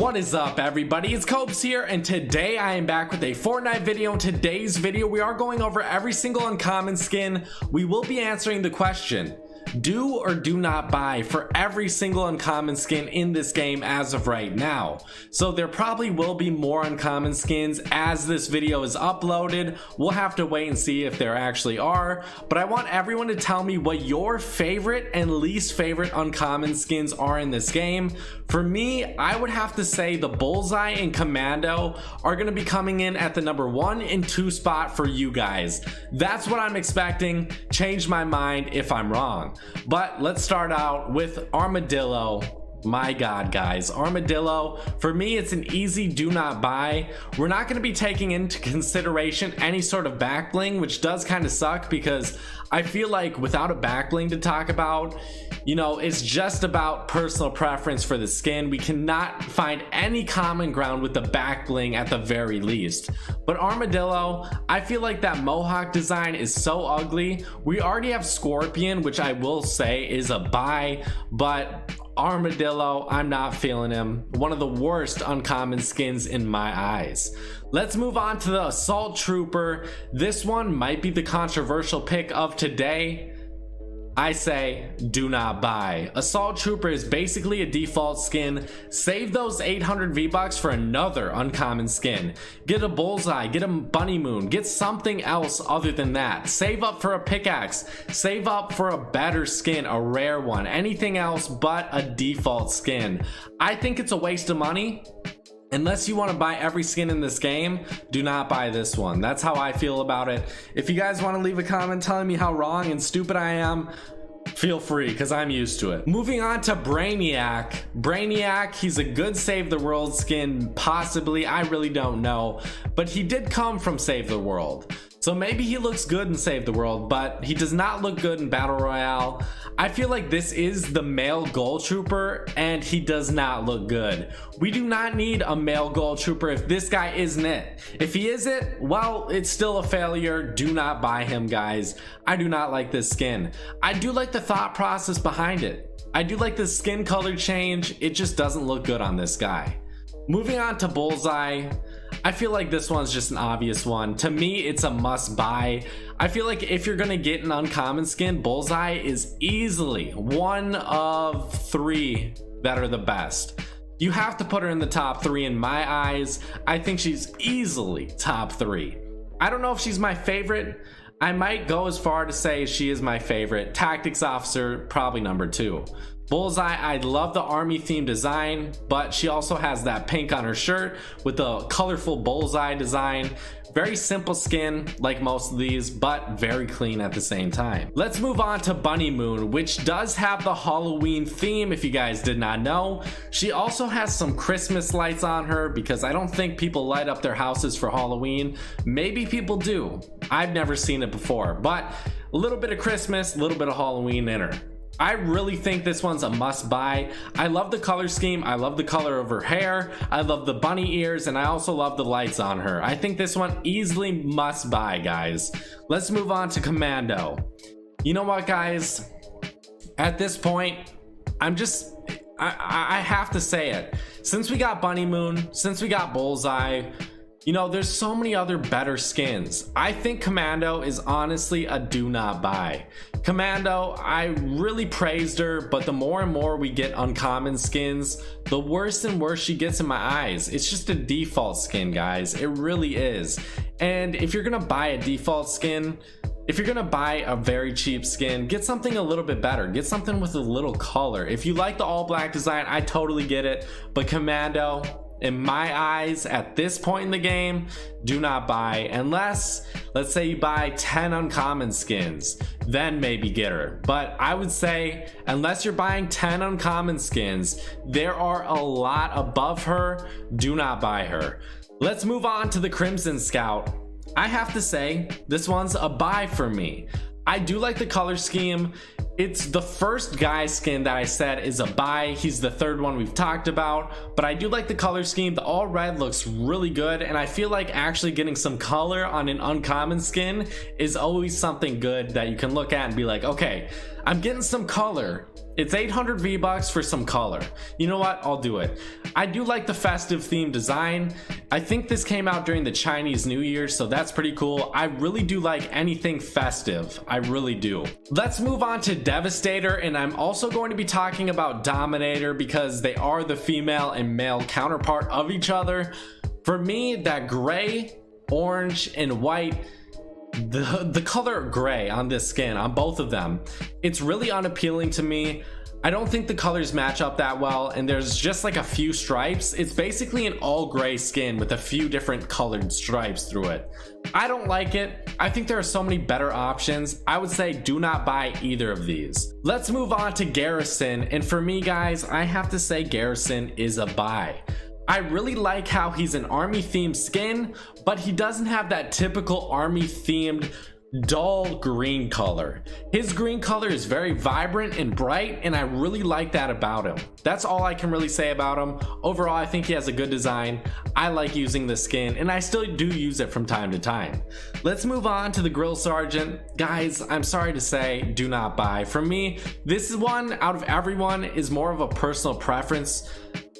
What is up, everybody? It's Copes here, and today I am back with a Fortnite video. In today's video, we are going over every single uncommon skin. We will be answering the question, do or do not buy for every single uncommon skin in this game as of right now. So there probably will be more uncommon skins as this video is uploaded. We'll have to wait and see if there actually are, but I want everyone to tell me what your favorite and least favorite uncommon skins are in this game. For me, I would have to say the Bullseye and Commando are going to be coming in at the number 1 and 2 spot for you guys. That's what I'm expecting. Change my mind if I'm wrong. But let's start out with Armadillo. My god, guys, Armadillo, for me it's an easy do not buy. We're not going to be taking into consideration any sort of back bling, which does kind of suck because I feel like without a back bling to talk about, you know, it's just about personal preference for the skin. We cannot find any common ground with the back bling at the very least. But Armadillo, I feel like that mohawk design is so ugly. We already have Scorpion, which I will say is a buy, but Armadillo, I'm not feeling him. One of the worst uncommon skins in my eyes. Let's move on to the Assault Trooper. This one might be the controversial pick of today. I say do not buy. Assault Trooper is basically a default skin. Save those 800 V-Bucks for another uncommon skin. Get a Bullseye, get a Bunny Moon, get something else other than that. Save up for a pickaxe, save up for a better skin, a rare one, anything else but a default skin. I think it's a waste of money. Unless you want to buy every skin in this game, do not buy this one. That's how I feel about it. If you guys want to leave a comment telling me how wrong and stupid I am, feel free, because I'm used to it. Moving on to Brainiac. Brainiac, he's a good Save the World skin, possibly. I really don't know. But he did come from Save the World. So maybe he looks good in Save the World, but he does not look good in Battle Royale. I feel like this is the male Gold Trooper, and he does not look good. We do not need a male Gold Trooper if this guy isn't it. If he is it, well, it's still a failure. Do not buy him, guys. I do not like this skin. I do like the thought process behind it. I do like the skin color change. It just doesn't look good on this guy. Moving on to Bullseye. I feel like this one's just an obvious one. To me, it's a must buy. I feel like if you're gonna get an uncommon skin, Bullseye is easily one of 3 that are the best. You have to put her in the top 3 in my eyes. I think she's easily top 3. I don't know if she's my favorite. I might go as far to say she is my favorite. Tactics Officer, probably number 2. Bullseye, I love the army theme design, but she also has that pink on her shirt with the colorful bullseye design. Very simple skin like most of these, but very clean at the same time. Let's move on to Bunny Moon, which does have the Halloween theme if you guys did not know. She also has some Christmas lights on her because I don't think people light up their houses for Halloween. Maybe people do. I've never seen it before, but a little bit of Christmas, a little bit of Halloween in her. I really think this one's a must buy. I love the color scheme. I love the color of her hair. I love the bunny ears, and I also love the lights on her. I think this one easily must buy, guys. Let's move on to Commando. You know what, guys? At this point, I have to say it. Since we got Bunny Moon, since we got Bullseye, you know, there's so many other better skins. I think Commando is honestly a do not buy. Commando, I really praised her, but the more and more we get uncommon skins, the worse and worse she gets in my eyes. It's just a default skin, guys. It really is. And if you're gonna buy a default skin, if you're gonna buy a very cheap skin, get something a little bit better. Get something with a little color. If you like the all black design, I totally get it. But Commando, in my eyes, at this point in the game, do not buy. Unless, let's say you buy 10 uncommon skins, then maybe get her. But I would say, unless you're buying 10 uncommon skins, there are a lot above her. Do not buy her. Let's move on to the Crimson Scout. I have to say, this one's a buy for me. I do like the color scheme. It's the first guy skin that I said is a buy. He's the third one we've talked about, but I do like the color scheme. The all red looks really good, and I feel like actually getting some color on an uncommon skin is always something good that you can look at and be like, okay, I'm getting some color. It's 800 V-Bucks for some color. You know what? I'll do it. I do like the festive theme design. I think this came out during the Chinese New Year, so that's pretty cool. I really do like anything festive. I really do. Let's move on to Devastator, and I'm also going to be talking about Dominator because they are the female and male counterpart of each other. For me, that gray, orange, and white, the color gray on this skin, on both of them, it's really unappealing to me. I don't think the colors match up that well, and there's just like a few stripes. It's basically an all gray skin with a few different colored stripes through it. I don't like it. I think there are so many better options. I would say do not buy either of these. Let's move on to Garrison, and for me guys, I have to say Garrison is a buy. I really like how he's an army themed skin, but he doesn't have that typical army themed dull green color. His green color is very vibrant and bright, and I really like that about him. That's all I can really say about him. Overall, I think he has a good design. I like using the skin, and I still do use it from time to time. Let's move on to the Grill Sergeant. Guys, I'm sorry to say, do not buy. For me, this one out of everyone is more of a personal preference.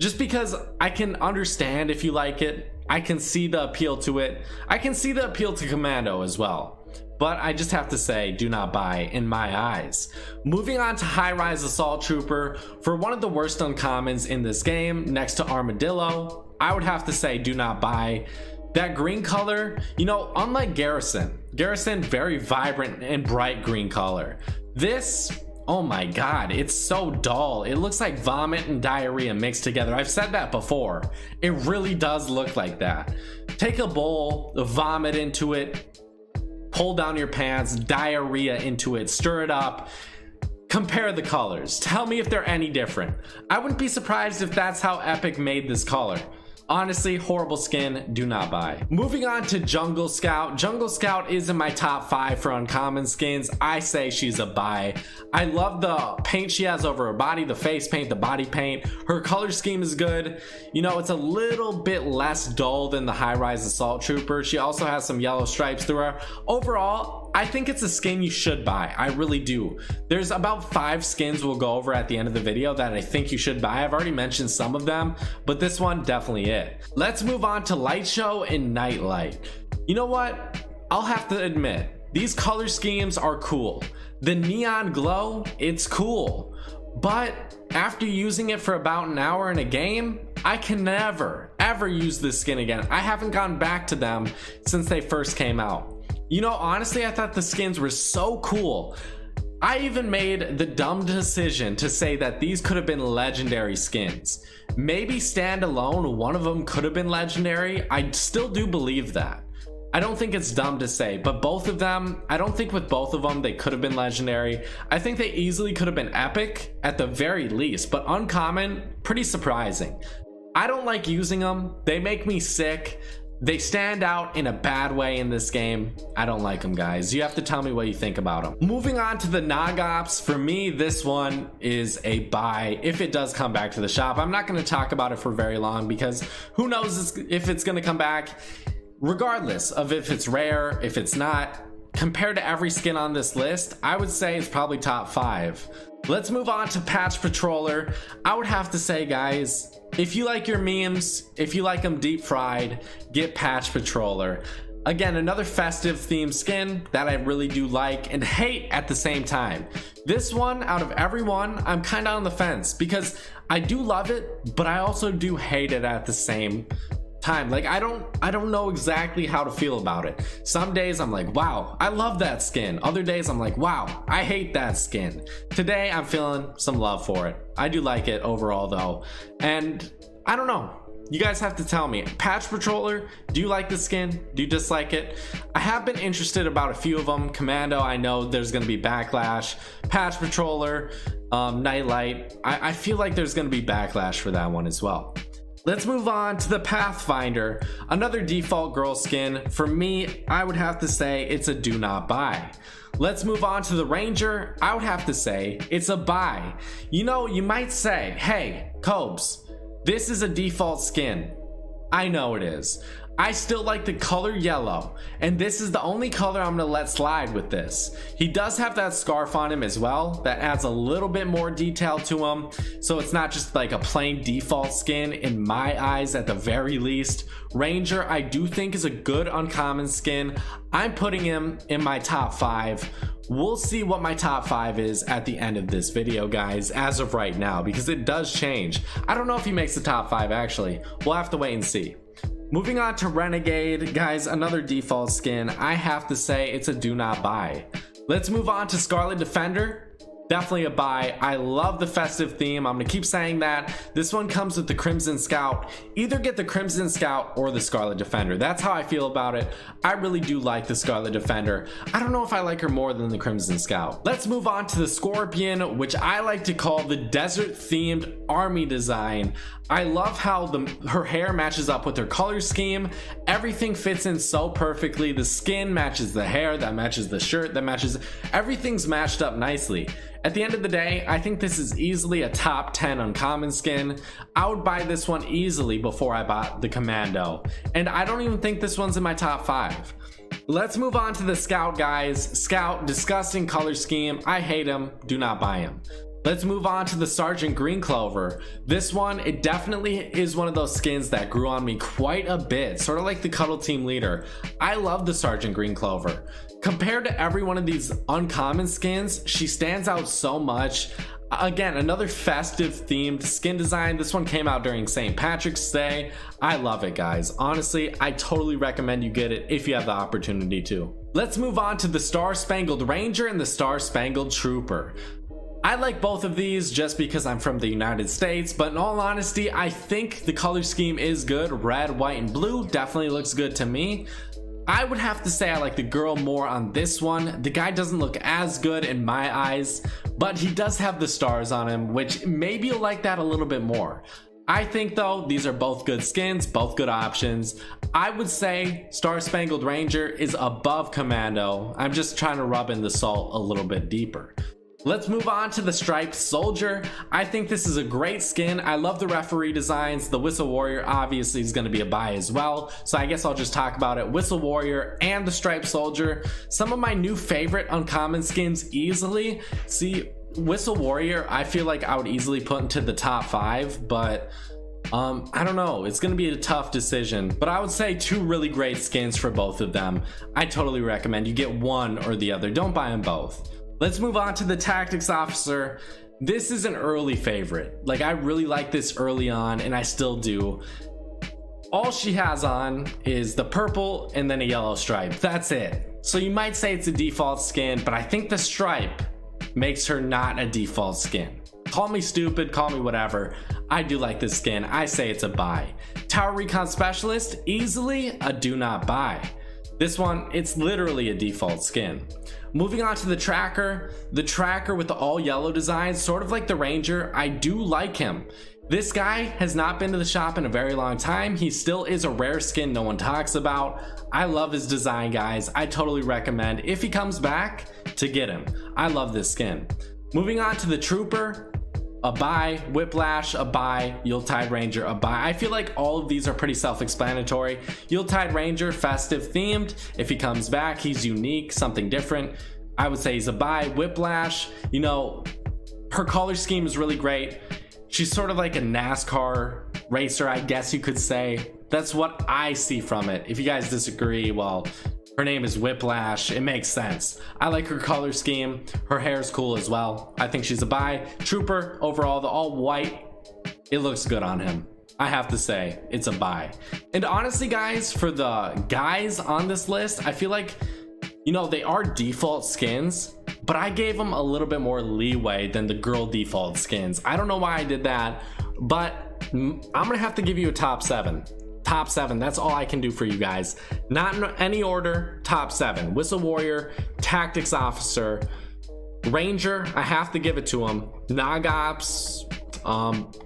Just because I can understand if you like it, I can see the appeal to it. I can see the appeal to Commando as well. But I just have to say, do not buy in my eyes. Moving on to High Rise Assault Trooper, for one of the worst uncommons in this game, next to Armadillo, I would have to say do not buy. That green color, you know, unlike Garrison, very vibrant and bright green color. This, oh my god, it's so dull. It looks like vomit and diarrhea mixed together. I've said that before. It really does look like that. Take a bowl, vomit into it, pull down your pants, diarrhea into it, stir it up, compare the colors. Tell me if they're any different. I wouldn't be surprised if that's how Epic made this color. Honestly, horrible skin, do not buy. Moving on to Jungle Scout. Jungle Scout is in my top 5 for uncommon skins. I say she's a buy. I love the paint she has over her body, the face paint, the body paint. Her color scheme is good. You know, it's a little bit less dull than the High Rise Assault Trooper. She also has some yellow stripes through her. Overall, I think it's a skin you should buy. I really do. There's about 5 skins we'll go over at the end of the video that I think you should buy. I've already mentioned some of them, but this one definitely is. Let's move on to Light Show and Nightlight. You know what? I'll have to admit, these color schemes are cool. The neon glow, it's cool. But after using it for about an hour in a game, I can never, ever use this skin again. I haven't gone back to them since they first came out. You know, honestly, I thought the skins were so cool. I even made the dumb decision to say that these could have been legendary skins. Maybe standalone, one of them could have been legendary. I still do believe that. I don't think it's dumb to say, but both of them, I don't think with both of them they could have been legendary. I think they easily could have been epic at the very least, but uncommon, pretty surprising. I don't like using them. They make me sick. They stand out in a bad way in this game. I don't like them, guys. You have to tell me what you think about them. Moving on to the Nog Ops, for me, this one is a buy if it does come back to the shop. I'm not going to talk about it for very long because who knows if it's going to come back. Regardless of if it's rare, if it's not, compared to every skin on this list, I would say it's probably top 5. Let's move on to Patch Patroller. I would have to say, guys, if you like your memes, if you like them deep fried, get Patch Patroller. Again, another festive themed skin that I really do like and hate at the same time. This one, out of everyone, I'm kind of on the fence because I do love it, but I also do hate it at the same time. Like, I don't know exactly how to feel about it. Some days I'm like, wow, I love that skin. Other days I'm like, wow, I hate that skin. Today I'm feeling some love for it. I do like it overall though, and I don't know, you guys have to tell me. Patch Patroller, do you like the skin? Do you dislike it? I have been interested about a few of them. Commando, I know there's gonna be backlash. Patch Patroller, Nightlight, I feel like there's gonna be backlash for that one as well. Let's move on to the Pathfinder, another default girl skin. For me, I would have to say it's a do not buy. Let's move on to the Ranger. I would have to say it's a buy. You know, you might say, hey, Cobes, this is a default skin. I know it is. I still like the color yellow, and this is the only color I'm gonna let slide with this. He does have that scarf on him as well. That adds a little bit more detail to him, so it's not just like a plain default skin in my eyes at the very least. Ranger, I do think is a good uncommon skin. I'm putting him in my top 5. We'll see what my top 5 is at the end of this video, guys, as of right now, because it does change. I don't know if he makes the top 5 actually. We'll have to wait and see. Moving on to Renegade, guys, another default skin. I have to say it's a do not buy. Let's move on to Scarlet Defender. Definitely a buy. I love the festive theme. I'm gonna keep saying that. This one comes with the Crimson Scout. Either get the Crimson Scout or the Scarlet Defender. That's how I feel about it. I really do like the Scarlet Defender. I don't know if I like her more than the Crimson Scout. Let's move on to the Scorpion, which I like to call the desert themed army design. I love how her hair matches up with her color scheme. Everything fits in so perfectly. The skin matches the hair, that matches the shirt, that matches, everything's matched up nicely. At the end of the day, I think this is easily a top 10 uncommon skin. I would buy this one easily before I bought the Commando. And I don't even think this one's in my top 5. Let's move on to the Scout, guys. Scout, disgusting color scheme. I hate him. Do not buy him. Let's move on to the Sergeant Green Clover. This one, it definitely is one of those skins that grew on me quite a bit, sort of like the Cuddle Team Leader. I love the Sergeant Green Clover. Compared to every one of these uncommon skins, she stands out so much. Again, another festive themed skin design. This one came out during St. Patrick's Day. I love it, guys. Honestly, I totally recommend you get it if you have the opportunity to. Let's move on to the Star Spangled Ranger and the Star Spangled Trooper. I like both of these just because I'm from the United States, but in all honesty, I think the color scheme is good. Red, white, and blue definitely looks good to me. I would have to say I like the girl more on this one. The guy doesn't look as good in my eyes, but he does have the stars on him, which maybe you'll like that a little bit more. I think though, these are both good skins, both good options. I would say Star Spangled Ranger is above Commando. I'm just trying to rub in the salt a little bit deeper. Let's move on to the Striped Soldier. I think this is a great skin. I love the referee designs. The Whistle Warrior obviously is going to be a buy as well, so I guess I'll just talk about it. Whistle Warrior and the Striped Soldier, some of my new favorite uncommon skins easily. See, Whistle Warrior, I feel like I would easily put into the top 5, but I don't know, it's gonna be a tough decision, but I would say 2 really great skins for both of them. I totally recommend you get one or the other. Don't buy them both. Let's move on to the Tactics Officer. This is an early favorite. Like, I really like this early on, and I still do. All she has on is the purple and then a yellow stripe. That's it. So you might say it's a default skin, but I think the stripe makes her not a default skin. Call me stupid, call me whatever. I do like this skin. I say it's a buy. Tower Recon Specialist, easily a do not buy. This one, it's literally a default skin. Moving on to the Tracker with the all yellow design, sort of like the Ranger. I do like him. This guy has not been to the shop in a very long time. He still is a rare skin no one talks about. I love his design, guys. I totally recommend, if he comes back, to get him. I love this skin. Moving on to the Trooper, a buy. Whiplash, a buy. Yuletide Ranger, a buy. I feel like all of these are pretty self-explanatory. Yuletide Ranger, festive themed. If he comes back, he's unique, something different. I would say he's a buy. Whiplash, you know, her color scheme is really great. She's sort of like a NASCAR racer, I guess you could say. That's what I see from it. If you guys disagree, well, her name is Whiplash. It makes sense. I like her color scheme. Her hair is cool as well. I think she's a buy. Trooper, overall, the all white, it looks good on him. I have to say, it's a buy. And honestly, guys, for the guys on this list, I feel like, you know, they are default skins, but I gave them a little bit more leeway than the girl default skins. I don't know why I did that, but I'm gonna have to give you a top 7. Top 7, that's all I can do for you guys. Not in any order, top 7. Whistle Warrior, Tactics Officer, Ranger, I have to give it to him. Nogops,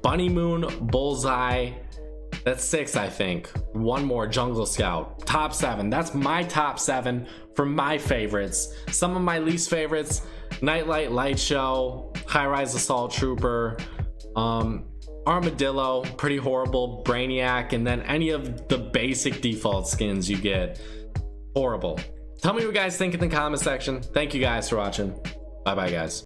Bunny Moon, Bullseye, That's 6, I think. One more, Jungle Scout. Top 7. That's my top 7 for my favorites. Some of my least favorites: Nightlight Light Show, High Rise Assault Trooper, Armadillo, pretty horrible, Brainiac, and then any of the basic default skins you get, horrible. Tell me what you guys think in the comment section. Thank you guys for watching. Bye bye, guys.